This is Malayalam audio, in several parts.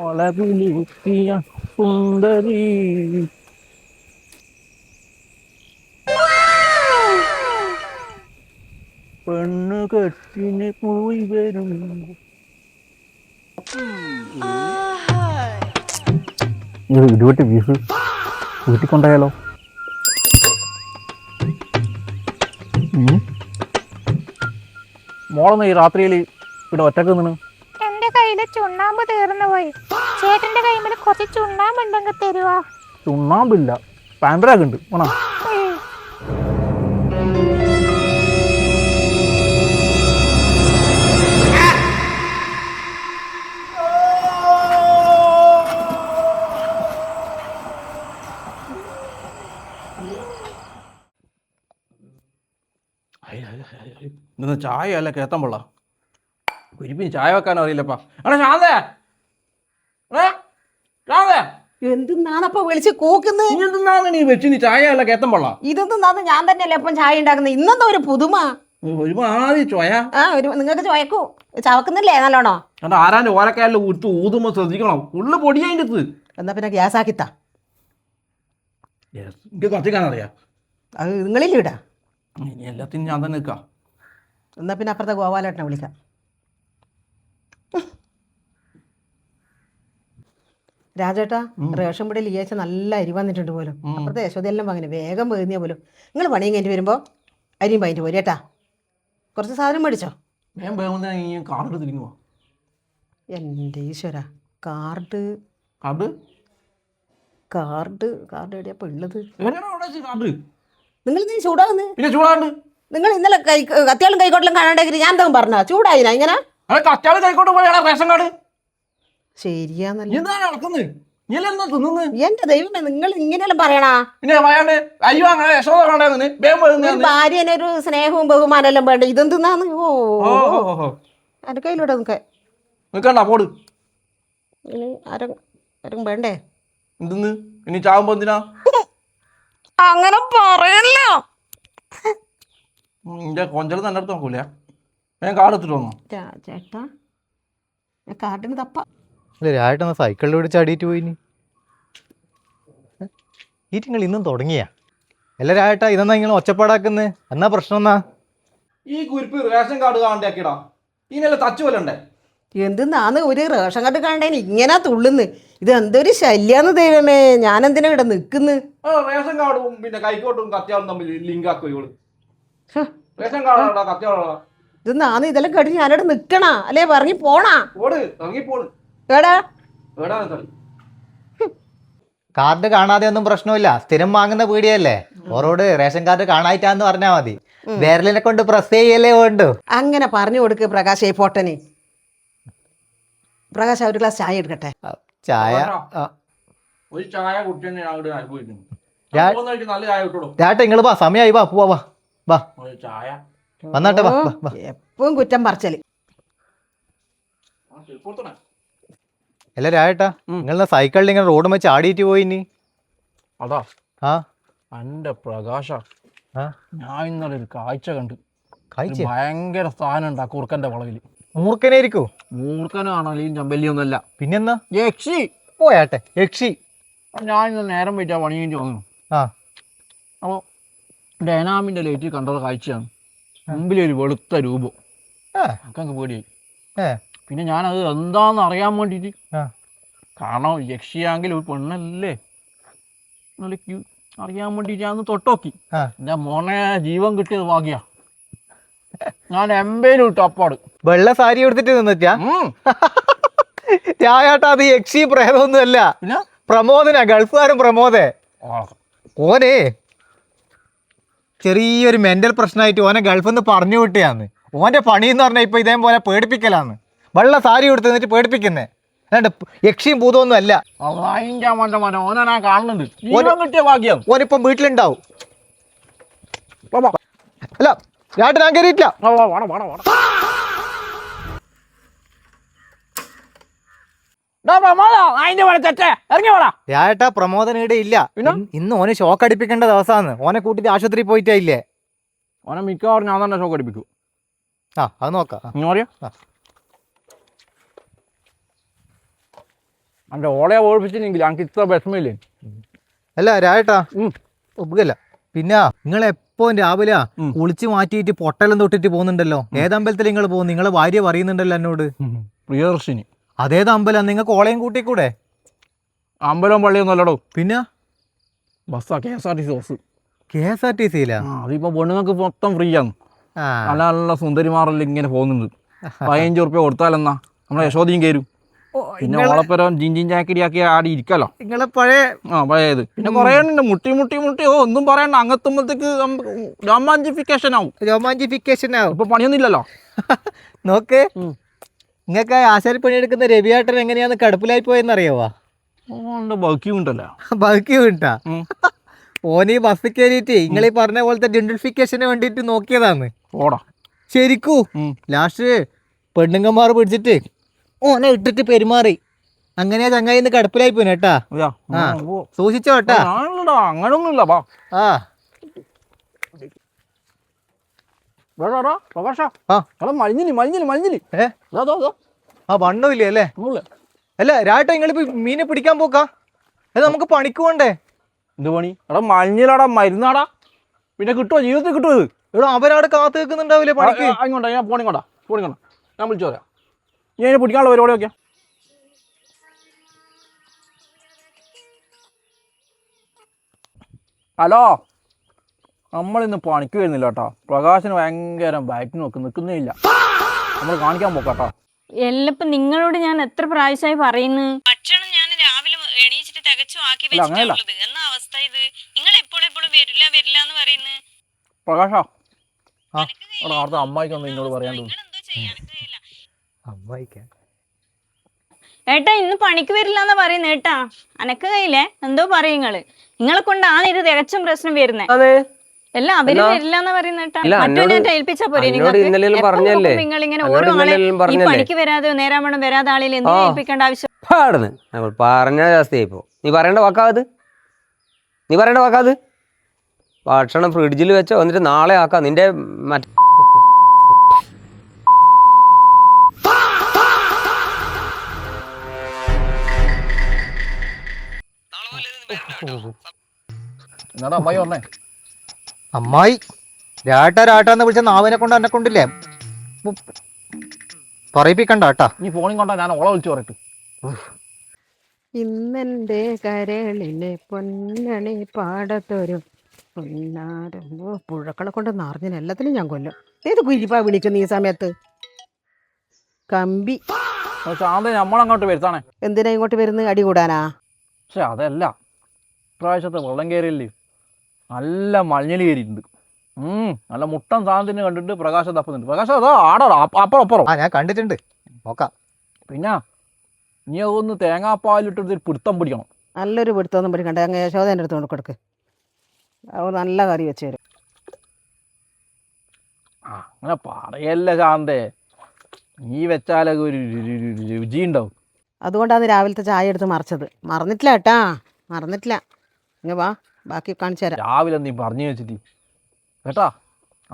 അളവിലുക്കിയ സുന്ദരി പെണ്ണു കെട്ടിന് പോയി വരും. ഇടുവട്ടി ബീഫ് വീട്ടിൽ കൊണ്ടുപോയാലോ? മോളൊന്ന് ഈ രാത്രിയിൽ ഇവിടെ ഒറ്റക്ക് നിന്ന്. എന്റെ കയ്യില് ചുണ്ണാമ്പ് തീർന്നു പോയി. ചേട്ടന്റെ കയ്യിൽ കുറച്ച് ചുണ്ണാമ്പ് ഉണ്ടെങ്കിൽ തരുവാ. ചുണ്ണാമ്പില്ല, പാൻഡ്രാഗ് ഉണ്ട്. വേണോ? ഇന്ന് ചായ അല്ല കേത്തം പൊള്ള. കുരിപ്പിന് ചായ വെക്കാൻ അറിയില്ലപ്പാ. ആണോ ശാന്തേ? ശാന്തേ, എന്തിനാണപ്പ വിളിച്ച് കൂക്കുന്നത്? ഇതെന്താണ് നീ വെച്ച്? നീ ചായ അല്ല കേത്തം പൊള്ള. ഇതെന്താന്ന് ഞാൻ തന്നെയല്ലേ എപ്പം ചായ ഉണ്ടാക്കുന്നത്? ഇന്നെന്താ ഒരു പുതുമ? ഒരുമാതിരി ചോയ. നിങ്ങൾക്ക് ചോയക്കൂ. ചവക്കുന്നില്ലേ നല്ലോണോ? കണ്ട ആരാന്റെ ഓലക്കാലിൽ ഉടുത്ത് ഊതുമ്പോ ശ്രദ്ധിക്കണം. ഉള്ളു പൊടിയാ അതിൻ്റെ അടുത്ത്. എന്നാ പിന്നെ ഗ്യാസ് ആക്കിത്താ. എനിക്ക് കത്തിക്കാൻ അറിയാം. അത് നിങ്ങളില്ലിടാ. ഇനി എല്ലാത്തിനും ഞാൻ തന്നെ നിൽക്കാം. എന്നാ പിന്നെ അപ്പുറത്തെ ഗോപാലേട്ടനെ വിളിക്കാം. രാജേട്ടാ, റേഷൻ പിടിയിൽ ഈ ആഴ്ച നല്ല അരി വന്നിട്ടുണ്ട് പോലും. അപ്പുറത്തെ യശോദയെല്ലാം വാങ്ങിന് വേഗം വേകുന്നിയ പോലും. നിങ്ങൾ പണിയും കഴിഞ്ഞിട്ട് വരുമ്പോൾ അരിയും പതിഞ്ഞിട്ട് പോരും കേട്ടാ. കുറച്ച് സാധനം മേടിച്ചോ. ഞാൻ വേഗം കാർഡ് തിരിഞ്ഞു. എൻ്റെ ഈശ്വര, കാർഡ് കാർഡ് കാർഡ് കാർഡ് എവിടെയാ ഉള്ളത്? കാർഡ് നിങ്ങൾ നീ ചൂടാകുന്നു. പിന്നെ ചൂടാണ്ട് നിങ്ങൾ ഇന്നലെ കത്തിയാളും കൈക്കോട്ടിലും കാണാണ്ടെങ്കിൽ ഞാൻ എന്താ പറഞ്ഞ ചൂടായിനാ ഇങ്ങനെ? കത്തിയാള് കൈക്കോട്ട് പോയാ റേഷൻ കാർഡ് ശരിയാന്നല്ലോ. എന്താണ് നടക്കുന്നത്? നീ എന്താ തിന്നുന്നു? എന്റെ ദൈവമേ, നിങ്ങൾ ഇങ്ങനെയെല്ലാം പറയണാ? പിന്നെ പറയാണ്ട് അയ്യോ അങ്ങനെ യശോദ കണ്ടേന്ന് ഭാര്യനെ ഒരു സ്നേഹവും ബഹുമാനെല്ലാം വേണ്ട. ഇതെന്തിന്നാന്ന്? ഓ എന്റെ കയ്യിലൂടെ നിക്കണ്ട പോട്. ഇനി ആരും വേണ്ടേ? എന്തിന്ന് ഇനി ചാവുമ്പോ എന്തിനാ അങ്ങനെ പറയല്ലോ. എന്റെ കൊഞ്ചല് തന്നെ അടുത്ത് നോക്കൂല. ഞാൻ കാർഡ് എടുത്തിട്ട് വന്നോ? ചേട്ടാ, കാർഡിന് തപ്പ. രാജേട്ട സൈക്കിളിൽ പിടിച്ച് അടിയിട്ട് പോയിനി. ഈ നിങ്ങൾ ഇന്നും തുടങ്ങിയാ? അല്ല രാജേട്ടാ, ഇതെന്നാ നിങ്ങൾ ഒച്ചപ്പാടാക്കുന്നത്? എന്നാ പ്രശ്നം എന്നാ? ഈ കുരിപ്പ് റേഷൻ കാർഡ് കാണണ്ടാക്കിടാ. ഇതിനെല്ലാം തച്ചു വല്ലണ്ടേ? എന്തിന്നാന്ന് ഒരു റേഷൻ കാർഡ് കാണേന് ഇങ്ങനെ തുള്ളുന്ന്? ഇത് എന്തൊരു ശല്യാന്ന് ദൈവമേ. ഞാൻ എന്തിനാ ഇവിടെ നിൽക്കുന്നു? റേഷൻ കാർഡും പിന്നെ കൈക്കോട്ടും കത്തിയാളും തമ്മിൽ ലിങ്ക് ആക്കോ ഇവള്? റേഷൻ കാർഡാ കത്തിയാളാ? ഇതെന്നാന്ന് ഇതെല്ലാം കേട്ട് ഞാനിവിടെ നിക്കണ അല്ലേ? പറഞ്ഞ് പോണാ? പോട്, ഇറങ്ങിപ്പോട്. ഏടാ ഏടാ കാർഡ് കാണാതെ ഒന്നും പ്രശ്നമില്ല. സ്ഥിരം വാങ്ങുന്ന പീടിയല്ലേ. ഓരോട് റേഷൻ കാർഡ് കാണായിട്ടാന്ന് പറഞ്ഞാൽ മതി. വിരലിനെ കൊണ്ട് പ്രസ് ചെയ്യല്ലേ വേണ്ടു. അങ്ങനെ പറഞ്ഞു കൊടുക്ക് പ്രകാശ്. പോട്ടന് പ്രകാശ് ഒരു ഗ്ലാസ് ചായ എടുക്കട്ടെ. ചായ ഒരു ചായ കുട്ടി തന്നെ അനുഭവിക്കുന്നു. നല്ല ചായ കിട്ടുള്ളൂ. രാട്ട നിങ്ങള് വാ, സമയമായി. വാ പോവാ. വാ ചായ വന്നാട്ടെ. വാ. എപ്പവും കുറ്റം പറച്ചല്. അല്ല രാജേട്ടാ, നിങ്ങളെ സൈക്കിളിൽ ഇങ്ങനെ റോഡ് വെച്ച് ആടിയിട്ട് പോയിനി. അതാ എന്റെ പ്രകാശ, ഞാൻ ഇന്നലെ ഒരു കാഴ്ച കണ്ട്. ഭയങ്കര സ്ഥാനം ഉണ്ടാ കുറുക്കന്റെ വളവില്. മൂർഖനായിരിക്കോ? മൂർഖനാണല്ലോ, ഈ ചമ്പല്ലിയൊന്നുമല്ല. പിന്നെന്നാ? യക്ഷി. പോയാട്ടെ, യക്ഷി. ഞാൻ ഇന്ന് നേരം പോയിട്ടാ പണി കഴിഞ്ഞ് വന്നു. അപ്പോൾ ഡൈനാമിന്റെ ലൈറ്റിൽ കണ്ടത് കാഴ്ചയാണ്. മുമ്പിലൊരു വെളുത്ത രൂപം. എനിക്കങ്ങ് പേടിയായി. പിന്നെ ഞാനത് എന്താന്ന് അറിയാൻ വേണ്ടിയിട്ട്, കാരണം യക്ഷിയാങ്കിൽ ഒരു പെണ്ണല്ലേ, അറിയാൻ വേണ്ടിയിട്ട് ഞാൻ തൊട്ടോക്കി. എന്റെ മോനെ ജീവൻ കിട്ടിയത് ഭാഗ്യ. ഞാൻ എമ്പേലും ഇട്ടു അപ്പാട്. വെള്ള സാരി എടുത്തിട്ട് നിന്നിട്ടാ? രാജേട്ടാ, അത് യക്ഷി പ്രേതമൊന്നുമല്ല, പ്രമോദനാ. ഗൾഫുകാരൻ പ്രമോദേ. ഓനെ ചെറിയൊരു മെന്റൽ പ്രശ്നമായിട്ട് ഓനെ ഗൾഫിൽ നിന്ന് പറഞ്ഞു വിട്ടിയാന്ന്. ഓന്റെ പണി എന്ന് പറഞ്ഞാൽ ഇപ്പൊ ഇതേപോലെ പേടിപ്പിക്കലാന്ന്. വെള്ള സാരി കൊടുത്ത് നിന്നിട്ട് പേടിപ്പിക്കുന്നേ. അല്ലാണ്ട് യക്ഷിയും ഭൂതമൊന്നും അല്ല. കാണുന്നുണ്ട്. കിട്ടിയ ഭാഗ്യം. ഓനിപ്പം വീട്ടിലുണ്ടാവും. അല്ല രാട്ട് ഞാൻ കയറിയിട്ടില്ല. രാട്ടാ, പ്രമോദൻ ഇവിടെ ഇല്ല. ഇന്ന് ഓനെ ഷോക്ക് അടിപ്പിക്കേണ്ട ദിവസമാണ്. ഓനെ കൂട്ടിട്ട് ആശുപത്രിയിൽ പോയിട്ടേ ഇല്ലേ? ഓനെ മിക്കവാറും ഞാൻ തന്നെ ഷോക്ക് അടിപ്പിക്കും. അത് നോക്കാം. എൻ്റെ ഓളയെ ഓടിപ്പിച്ചില്ലെങ്കിൽ എനിക്ക് ഇത്ര വിഷമമില്ലേ. അല്ല രാജേട്ടാ ഒപ്പുകല്ല. പിന്നെ നിങ്ങൾ എപ്പോ രാവിലെ കുളിച്ച് മാറ്റിയിട്ട് പൊട്ടെല്ലാം തൊട്ടിട്ട് പോകുന്നുണ്ടല്ലോ. ഏതമ്പലത്തിൽ നിങ്ങൾ പോകും? നിങ്ങളെ ഭാര്യ പറയുന്നുണ്ടല്ലോ എന്നോട്. പ്രിയദർശിനി. അതേത് അമ്പലം? നിങ്ങൾക്ക് ഓളയും കൂട്ടിക്കൂടെ? അമ്പലവും പള്ളിയൊന്നും അല്ലടോ, പിന്നെ ബസ്സാ KSRTC ബസ്. KSRTCയിലാ? അതിപ്പോ പെണ്ണുങ്ങൾക്ക് മൊത്തം ഫ്രീ ആണ്. നല്ല നല്ല സുന്ദരിമാരെല്ലാം ഇങ്ങനെ പോകുന്നുണ്ട്. 15 ഉറുപ്പ്യ കൊടുത്താലെന്നാ നമ്മളെ യശോദയും കയറും. പിന്നെ ഓളപ്പരം ജിഞ്ചിൻ ചാക്കിരിയാക്കി ആടി ഇരിക്കല്ലോ. നിങ്ങളെ പഴയത്. പിന്നെ കുറേ ഉണ്ട് മുട്ടി മുട്ടി മുട്ടി. ഒന്നും പറയണ്ട, അങ്ങെത്തുമ്പോഴത്തേക്ക് റൊമാൻറ്റിഫിക്കേഷൻ ആവും. ഇപ്പൊ പണിയൊന്നും ഇല്ലല്ലോ. നോക്ക്, നിങ്ങൾക്ക് ആശാരിപ്പണി എടുക്കുന്ന രവിയേട്ടൻ എങ്ങനെയാന്ന് കടുപ്പിലായി പോയെന്നറിയാവാ? ബക്കി ഉണ്ടല്ലോ. ബക്കി വീട്ടാ ഓനീ ബസ് കയറിയിട്ട് നിങ്ങളീ പറഞ്ഞ പോലത്തെ ജെൻട്രിഫിക്കേഷന് വേണ്ടിട്ട് നോക്കിയതാന്ന്. ഓടാ ശരിക്കൂ ലാസ്റ്റ് പെണ്ണുങ്ങന്മാർ പിടിച്ചിട്ട് ഓനെ ഇട്ടിട്ട് പെരുമാറി. അങ്ങനെയാ ചങ്ങായിന്ന് കടുപ്പിലായി പോയിന് കേട്ടാ. സൂക്ഷിച്ചോ കേട്ടാ. അങ്ങനൊന്നുമില്ല. വണ്ണമില്ലേ അല്ലേ? അല്ല രാട്ട നിങ്ങളിപ്പോ മീനെ പിടിക്കാൻ പോക്കാ? അത് നമുക്ക് പണിക്ക് പോണ്ടേ? എന്ത് പണി? എടാ മഞ്ഞിലാടാ, മരുന്നാടാ. പിന്നെ കിട്ടുമോ? ജീവിതത്തിൽ കിട്ടുമോ ഇത്? എടാ അവരവിടെ കാത്തു നിൽക്കുന്നുണ്ടാവില്ലേ പണിക്ക്? അങ്ങോട്ടാ, ഞാൻ പോണിക്കോട്ടാ. ഞാൻ വിളിച്ചു പറയാം. ഞാൻ ഇതിനെ പിടിക്കാനുള്ള പരിപാടി നോക്കിയാ. ഹലോ, നമ്മളിന്ന് പണിക്ക് വരുന്നില്ല കേട്ടോ. പ്രകാശന് ഭയങ്കര ബാറ്റിന് നിൽക്കുന്നേ ഇല്ല. നമ്മൾ കാണിക്കാൻ പോക്കാട്ടോ. എല്ലപ്പോ നിങ്ങളോട് ഞാൻ എത്ര പ്രാവശ്യമായി പറയുന്നു, ഭക്ഷണം ഞാൻ രാവിലെ എണീച്ചിട്ട് തികച്ചു ആക്കി വെച്ചിട്ടുള്ളത് എന്ന അവസ്ഥ ഇത്. നിങ്ങൾ എപ്പോഴും വരില്ല വരില്ല എന്ന് പറയുന്നു. പ്രകാശാ, അവിടുത്തെ അമ്മായിക്കൊന്നും എന്നോട് പറയാൻ തോന്നുന്നു. ഏട്ടാ ഇന്ന് പണിക്ക് വരില്ല എന്നാ പറയുന്നത് ഏട്ടാ. അനക്ക് കയ്യില്ലേ എന്തോ പറയും നിങ്ങളെ കൊണ്ടാണ് ഇത് തികച്ചും പ്രശ്നം വരുന്നത്. എല്ലാം അവര് വരില്ല എന്ന് പറയുന്നേട്ടാ. മറ്റേ ഏൽപ്പിച്ചാ പോരെ? നിങ്ങൾ ഇങ്ങനെ ഓരോ ആളെ ഈ പണിക്ക് വരാതെ നേരാമണം വരാതെ ആളിൽ എന്തിനാ ഏൽപ്പിക്കേണ്ട ആവശ്യം? പറഞ്ഞ ജാസ്തിയായിപ്പോ. നീ പറയേണ്ട വാക്കാത്. ഭക്ഷണം ഫ്രിഡ്ജിൽ വെച്ചോ, എന്നിട്ട് നാളെ ആക്കാം. നിന്റെ എന്നാടാ അമ്മായി പറഞ്ഞേ? അമ്മായി രാട്ടാന്ന് വിളിച്ച നാവിനെ കൊണ്ട് എന്നെ കൊണ്ടില്ലേ പറയിപ്പിക്കണ്ട കേട്ടാ. നീ ഫോണിൽ കൊണ്ടാ, ഞാൻ ഓളെ വിളിച്ചു പറയട്ടെ. ഇന്നെന്റെ കരളിലെ പൊന്നണി പാടത്തൊരു പൊന്നാരം. പുഴക്കളെ കൊണ്ട് നിറഞ്ഞ എല്ലാത്തിനും ഞാൻ കൊല്ലും. ഏത് കുരിപ്പാ വിളിക്കുന്ന ഈ സമയത്ത്? കമ്പി ശാന്ത നമ്മളങ്ങോട്ട് വരുത്താണേ. എന്തിനാ ഇങ്ങോട്ട് വരുന്നത്? അടി കൂടാനാ? പക്ഷെ അതല്ല, ഇപ്രാവശ്യത്തെ വെള്ളം കയറിയല്ലേ, നല്ല മഞ്ഞൾ കയറിയിട്ടുണ്ട്. നല്ല മുട്ടൻ സാധനത്തിന് കണ്ടിട്ട് പ്രകാശം തപ്പുന്നുണ്ട്. പ്രകാശം അതോ ആടാ അപ്പുറം. ഞാൻ കണ്ടിട്ടുണ്ട്, നോക്കാം. പിന്നെ നീ അതൊന്ന് തേങ്ങാപ്പാലിട്ടൊരു പിടുത്തം പിടിക്കണം. നല്ലൊരു പിടുത്തമൊന്നും പിടിക്കണ്ട. അങ്ങ് യശോദേൻ്റെ അടുത്ത് കൊണ്ട് കൊടുക്ക്. അത് നല്ല കറി വെച്ച് തരും. അങ്ങനെ പറയല്ല ശാന്തേ, നീ വെച്ചാലൊക്കെ ഒരു രുചി ഉണ്ടാവും. അതുകൊണ്ടാണ് രാവിലത്തെ ചായ എടുത്ത് മറിച്ചത്. മറന്നിട്ടില്ല കേട്ടാ, മറന്നിട്ടില്ല. ഇങ്ങ് വാ, ബാക്കി കാണിച്ചു തരാം. രാവിലെ നീ പറഞ്ഞു വെച്ചിട്ട് കേട്ടാ.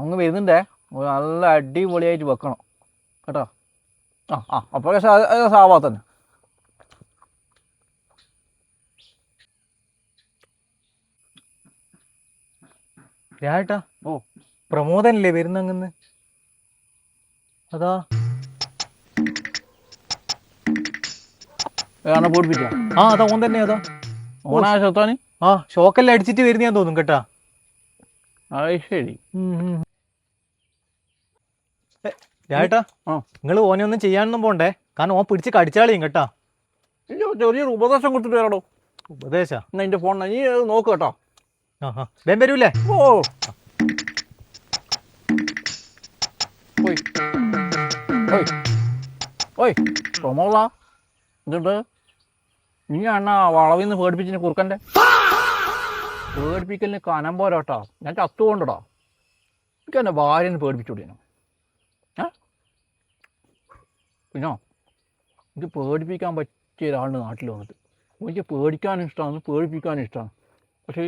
അങ്ങ് വരുന്നുണ്ടേ, നല്ല അടിപൊളിയായിട്ട് വെക്കണം കേട്ടോ. അപ്പോൾ സാവാ തന്നെ. രാട്ടാ പ്രമോദനല്ലേ വരുന്നങ്ങന്ന്? അതാ പോടിപ്പിക്കാം. അതാ ഓൻ തന്നെ. അതാ ഓണാശത്താന് ഷോക്കെല്ലാം അടിച്ചിട്ട് വരുന്ന തോന്നും കേട്ടാ. ശരി രാട്ടാ, നിങ്ങൾ ഓനെ ഒന്നും ചെയ്യാനൊന്നും പോണ്ടേ, കാരണം ഓൻ പിടിച്ച് കടിച്ചാളിയും കേട്ടാ. ചെറിയൊരു ഉപദേശം കൊടുത്തിട്ട് വരാടോ. ഉപദേശ എന്നാ എന്റെ ഫോൺ നീ നോക്ക് കേട്ടോ. വേം വരൂലേ? പ്രമോള എന്നിട്ട് നീ അണ്ണ വളവിന്ന് പേടിപ്പിച്ചിന് കുറുക്കൻ്റെ പേടിപ്പിക്കലിന് കനം പോരാട്ടോ. ഞാൻ ചത്തുകൊണ്ടോ. എനിക്ക് എന്നെ ഭാര്യനെ പേടിപ്പിച്ചുകൂടിയോ? പിന്നോ എനിക്ക് പേടിപ്പിക്കാൻ പറ്റിയ ഒരാളുടെ നാട്ടിൽ വന്നിട്ട് എനിക്ക് പേടിക്കാനും ഇഷ്ടമാണ്, പേടിപ്പിക്കാനും ഇഷ്ടമാണ്. പക്ഷേ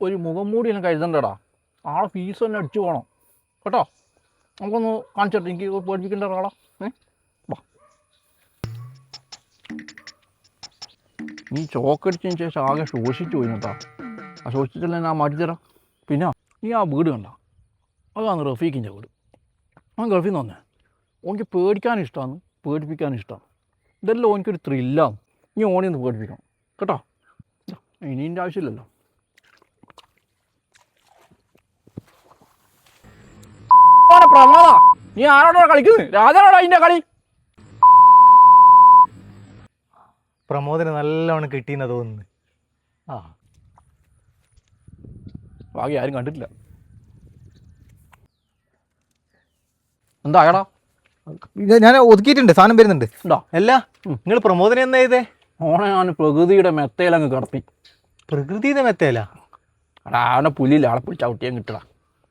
ഒരു മുഖം മൂടി എന്നെ കരുതണ്ടടാ. ആളെ ഫീസ് തന്നെ അടിച്ചു പോകണം കേട്ടോ. നമുക്കൊന്ന് കാണിച്ചിട്ട് എനിക്ക് പേടിപ്പിക്കേണ്ട ഒരാളാ. വാ നീ ചോക്കടിച്ചതിന് ശേഷം ആകെ ശോഷിച്ചു പോയി കേട്ടോ. ആ ശോഷിച്ചിട്ടല്ലേ ഞാൻ മാറ്റിത്തരാം. പിന്നെ നീ ആ വീട് കണ്ട, അതാണ് റഫീഖിൻ്റെ വീട്. അവൻ ഗൾഫിൽ നിന്ന് വന്നേ. ഓനിക്ക് പേടിക്കാൻ ഇഷ്ടമാണ്, പേടിപ്പിക്കാൻ ഇഷ്ടമാണ്. ഇതെല്ലാം ഓനിക്കൊരു ത്രില്ലാണ്. നീ ഓണിയൊന്ന് പേടിപ്പിക്കണം കേട്ടോ. ഇനീൻ്റെ ആവശ്യമില്ലല്ലോ. പ്രമാദ, നീ ആരോടാ കളിക്കുന്നത്? രാജാനോടാ അതിൻ്റെ കളി. പ്രമോദിന് നല്ലോണം കിട്ടിയെന്നാ തോന്നുന്നു. ആ ബാക്കി ആരും കണ്ടിട്ടില്ല. എന്താ അയാടാ? ഞാൻ ഒതുക്കിയിട്ടുണ്ട്, സാധനം വരുന്നുണ്ട്. ഉണ്ടോ? അല്ല, നിങ്ങൾ പ്രമോദിനെ എന്നാ ചെയ്തേ? ഓണെ ഞാൻ പ്രകൃതിയുടെ മെത്തയിലങ്ങ് കിടത്തി. പ്രകൃതിയുടെ മെത്തയില? എടാ അവനെ പുലിയില്ല, ആളെ പിടിച്ച് ഔട്ടിയാൻ കിട്ടടാ.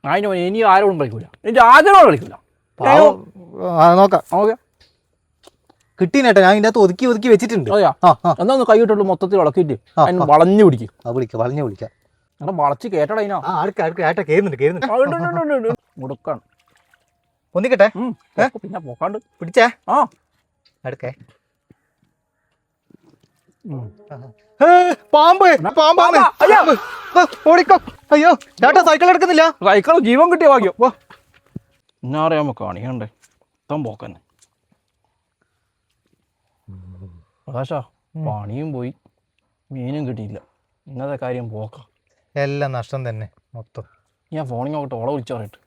അതിന് ഇനി ആരോടും കളിക്കൂല, എനിക്ക് രാജനോട് കളിക്കൂല. നോക്കാം. ഓക്കെ, കിട്ടീനേട്ടാ. ഞാൻ ഇതിൻ്റെ അകത്ത് ഒതുക്കി ഒതുക്കി വെച്ചിട്ടുണ്ട്. അതെയാ? എന്നാ ഒന്ന് കൈയിട്ടുള്ളൂ മൊത്തത്തിൽ വളക്കിയിട്ട് അതിന് വളഞ്ഞു പിടിക്കും. വിളിക്കാം, വളഞ്ഞു വിളിക്കാം. എടാ വളച്ച് കേട്ടടാ അതിനാ. ഏട്ടാ കേറുന്നുണ്ട്. മുടുക്കാണ്. ഒന്നിക്കട്ടെ. പിന്നെ പോക്കാണ്ട് പിടിച്ചേ. ആ അടുക്കേ. പാമ്പ്, പാമ്പാണ്. ഓടിക്കോ. അയ്യോ ചേട്ടാ, സൈക്കിൾ എടുക്കുന്നില്ല. സൈക്കിൾ ജീവൻ കിട്ടിയ ഭാഗ്യം. എന്നാ അറിയാമോ കാണിക്കണ്ടേ ഇത്തം പോക്കന്നെ. പ്രകാശാ, പണിയും പോയി, മീനും കിട്ടിയില്ല. ഇന്നത്തെ കാര്യം പോക്ക. എല്ലാം നഷ്ടം തന്നെ മൊത്തം. ഞാൻ ഫോണിൽ നോക്കട്ടെ, ഓളെ വിളിച്ചു പറയട്ടെ.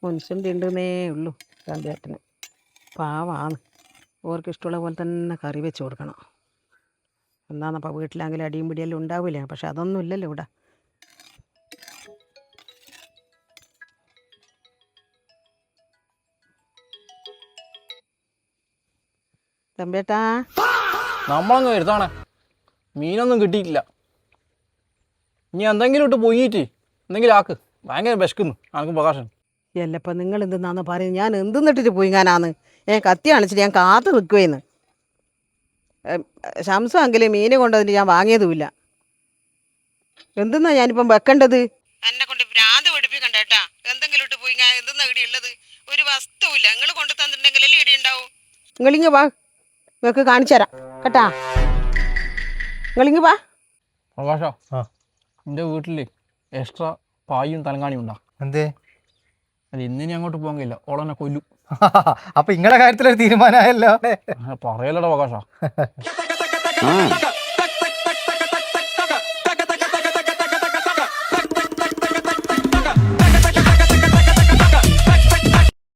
മനുഷ്യൻ്റെ ഉണ്ടെന്നേ ഉള്ളൂ ചാന്തേട്ടന്. പാവാണ്. ഓർക്ക് ഇഷ്ടമുള്ള പോലെ തന്നെ കറി വെച്ച് കൊടുക്കണം. എന്നാന്നപ്പോൾ വീട്ടിലാണെങ്കിലും അടിയും പിടിയെല്ലാം ഉണ്ടാവില്ല. പക്ഷെ അതൊന്നും ഇല്ലല്ലോ ഇവിടെ. തമ്പേട്ടാ, നമ്മളങ്ങ് വരുത്താണേ, മീനൊന്നും കിട്ടിയിട്ടില്ല. ഇനി എന്തെങ്കിലും ഇട്ട് പൊങ്ങിയിട്ട് എന്തെങ്കിലും ആക്ക്. ഭയങ്കര വിശക്കുന്നു ആർക്കും പ്രകാശൻ. എല്ലപ്പം നിങ്ങൾ എന്തെന്നാന്ന് പറയുന്നത്? ഞാൻ എന്തെന്നിട്ടിട്ട് പോയി ഞാനാന്ന് കത്തി കാണിച്ചിട്ട് ഞാൻ കാത്തു നിൽക്കുവേന്ന്. ശംസമെങ്കിലും മീനെ കൊണ്ടതിന് ഞാൻ വാങ്ങിയതുമില്ല. എന്തെന്നാ ഞാനിപ്പം വെക്കേണ്ടത്? എന്നെ കൊണ്ട് ഭ്രാന്ത് പഠിപ്പിക്കണ്ട കേട്ടാ. എന്തെങ്കിലും ഇട്ട് പോയി ഞാൻ എന്തെന്നാ ഇടി ഉള്ളത്? ഒരു വസ്തുവില്ല. നിങ്ങൾ കൊണ്ട് തന്നിട്ടുണ്ടെങ്കിലല്ലേ ഇടി ഉണ്ടാവും. നിങ്ങളിങ്ങ് വാ, നിങ്ങൾക്ക് കാണിച്ചു തരാം കേട്ടാ. നിങ്ങളിങ്ങ് വാ. പ്രകാശ, എൻ്റെ വീട്ടിൽ എക്സ്ട്രാ പായും തലങ്കാണിയും ഉണ്ടാ. എന്തേ? അല്ല, ഇന്നിനി അങ്ങോട്ട് പോകാൻ കഴിയില്ല, ഓളെന്നെ കൊല്ലും. അപ്പൊ ഇങ്ങളുടെ കാര്യത്തിലൊരു തീരുമാനമായല്ലോ. പറയലടാ പ്രകാശ.